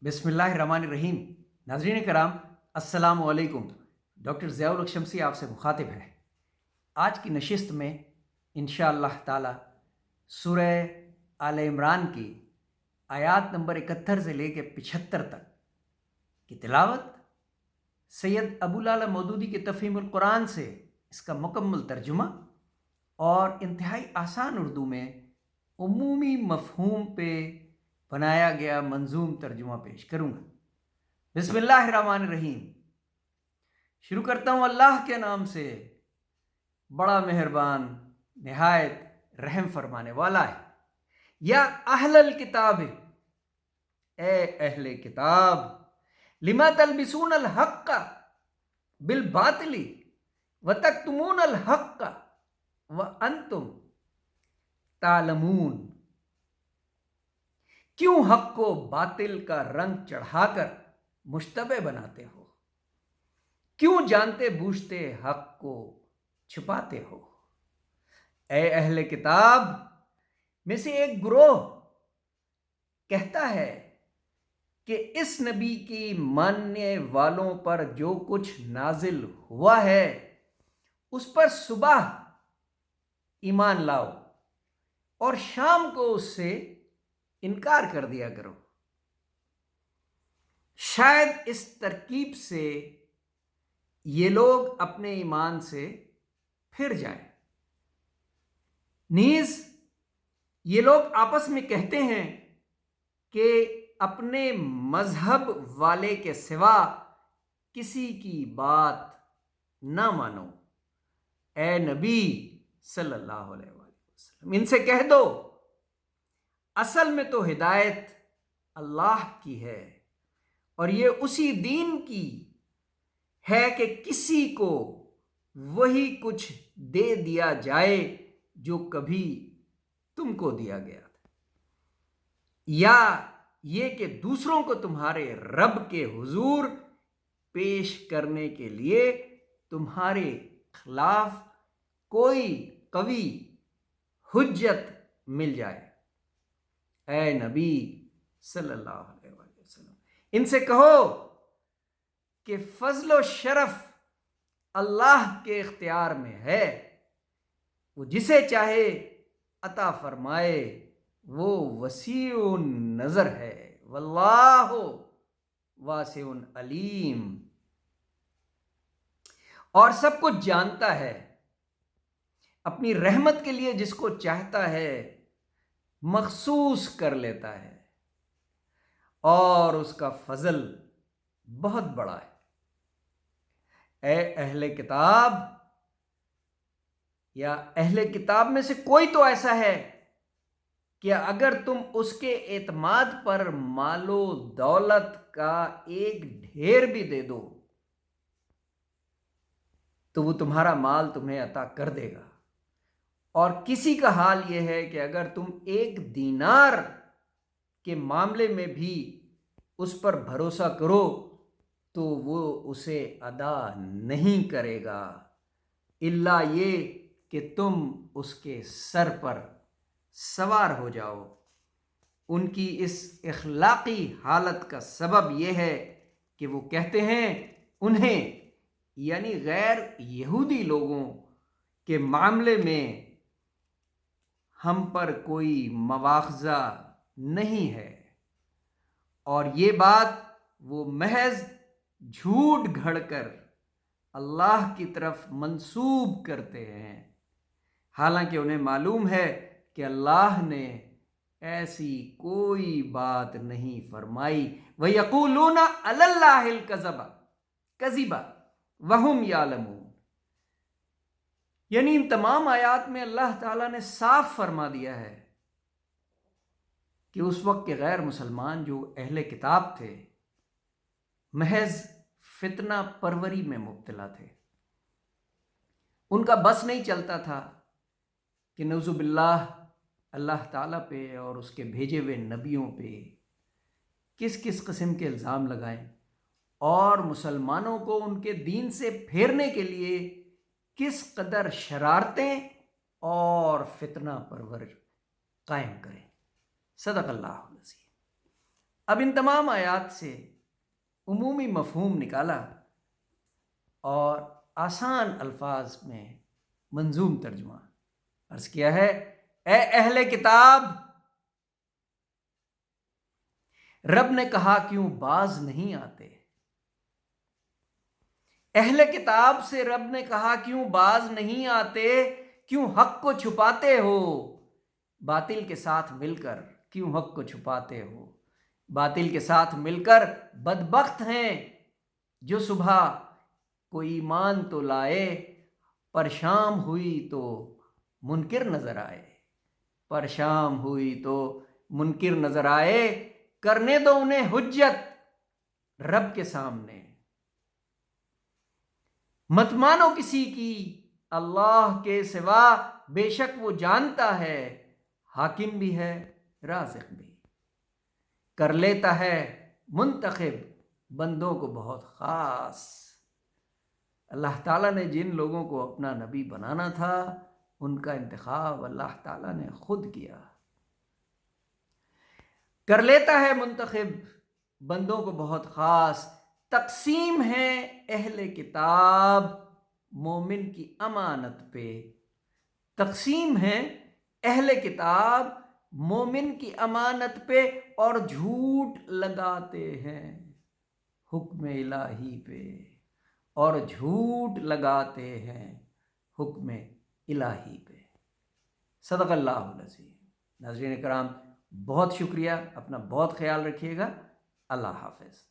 बिस्मिल्लाहिर्रहमानिर्रहीम। नाज़रीन कराम, अस्सलाम वालेकुम। डॉक्टर ज़ियाउल हक शम्सी आपसे मुखातिब है। आज की नशिस्त में इंशाअल्लाह ताला सूरह आले इमरान की आयात नंबर 71 से लेकर 75 तक की तिलावत, सैयद अबुल आला मौदूदी के तफ़हीमुल कुरान से इसका मुकम्मल तर्जुमा और इंतहाई आसान उर्दू में उमूमी मफ़हूम पे बनाया गया मंजूम तर्जुमा पेश करूँगा। बिस्मिल्लाहिर्रहमानिर्रहीम। शुरू करता हूँ अल्लाह के नाम से, बड़ा मेहरबान निहायत रहम फरमाने वाला है। या अहलल किताब, ए अहले किताब, लिमा तलबिसून अल हक्का बिल बातिली व तक्तुमून अल हक्का व अंतुम तालमून। क्यों हक को बातिल का रंग चढ़ाकर मुश्तबे बनाते हो? क्यों जानते बूझते हक को छुपाते हो? ए अहले किताब में से एक ग्रोह कहता है कि इस नबी की मानने वालों पर जो कुछ नाजिल हुआ है उस पर सुबह ईमान लाओ और शाम को उससे इनकार कर दिया करो। शायद इस तरकीब से ये लोग अपने ईमान से फिर जाएं। नीज ये लोग आपस में कहते हैं कि अपने मजहब वाले के सिवा किसी की बात ना मानो। ए नबी सल्लल्लाहु अलैहि वसल्लम, इनसे कह दो असल में तो हिदायत अल्लाह की है और ये उसी दीन की है कि किसी को वही कुछ दे दिया जाए जो कभी तुमको दिया गया था, या ये कि दूसरों को तुम्हारे रब के हुजूर पेश करने के लिए तुम्हारे खिलाफ कोई कवी हुज्जत मिल जाए। ऐ नबी सल्लल्लाहु अलैहि वसल्लम, इनसे कहो कि फजल शरफ अल्लाह के इख्तियार में है, वो जिसे चाहे अता फरमाए, वो वसीउन नजर है, वल्लाहु वासिउन अलीम, और सब कुछ जानता है, अपनी रहमत के लिए जिसको चाहता है मखसूस कर लेता है और उसका फजल बहुत बड़ा है। ए अहले किताब, या अहले किताब में से कोई तो ऐसा है कि अगर तुम उसके एतमाद पर मालो दौलत का एक ढेर भी दे दो तो वो तुम्हारा माल तुम्हें अता कर देगा। और किसी का हाल यह है कि अगर तुम एक दीनार के मामले में भी उस पर भरोसा करो तो वो उसे अदा नहीं करेगा, इल्ला ये कि तुम उसके सर पर सवार हो जाओ। उनकी इस इखलाकी हालत का सबब यह है कि वो कहते हैं उन्हें, यानी गैर यहूदी लोगों के मामले में हम पर कोई मवाखज़ा नहीं है, और ये बात वो महज झूठ घड़कर अल्लाह की तरफ मंसूब करते हैं, हालांकि उन्हें मालूम है कि अल्लाह ने ऐसी कोई बात नहीं फरमाई। व यक़ूलूना अलल्लाहिल कज़िबा वहुम यालमून, यानी इन तमाम आयात में अल्लाह ताला ने साफ फरमा दिया है कि उस वक्त के गैर मुसलमान जो अहले किताब थे महज फितना परवरी में मुब्तला थे। उनका बस नहीं चलता था कि नऊज़ुबिल्लाह अल्लाह ताला पे और उसके भेजे हुए नबियों पे किस किस किस्म के इल्ज़ाम लगाएं और मुसलमानों को उनके दीन से फेरने के लिए किस कदर शरारतें और फितना परवर कायम करें। सदक़ल्लाहुल अज़ीम। اب ان تمام آیات سے عمومی مفہوم نکالا اور آسان الفاظ میں منظوم ترجمہ عرض کیا ہے۔ اے اہل کتاب، رب نے کہا کیوں باز نہیں آتے؟ اہل کتاب سے رب نے کہا کیوں باز نہیں آتے؟ کیوں حق کو چھپاتے ہو؟ باطل کے ساتھ مل کر کیوں حق کو چھپاتے ہو؟ باطل کے ساتھ مل کر بدبخت ہیں جو صبح کوئی ایمان تو لائے، پر شام ہوئی تو منکر نظر آئے، پر شام ہوئی تو منکر نظر آئے۔ کرنے دو انہیں حجت رب کے سامنے، مت مانو کسی کی اللہ کے سوا، بے شک وہ جانتا ہے، حاکم بھی ہے رازق بھی، کر لیتا ہے منتخب بندوں کو بہت خاص۔ اللہ تعالیٰ نے جن لوگوں کو اپنا نبی بنانا تھا ان کا انتخاب اللہ تعالیٰ نے خود کیا، کر لیتا ہے منتخب بندوں کو بہت خاص۔ تقسیم ہے اہل کتاب مومن کی امانت پہ، تقسیم ہے اہل کتاب مومن کی امانت پہ، اور جھوٹ لگاتے ہیں حکم الہی پہ، اور جھوٹ لگاتے ہیں حکم الہی پہ۔ صدق اللہ العظیم۔ ناظرین کرام، بہت شکریہ، اپنا بہت خیال رکھیے گا۔ اللہ حافظ۔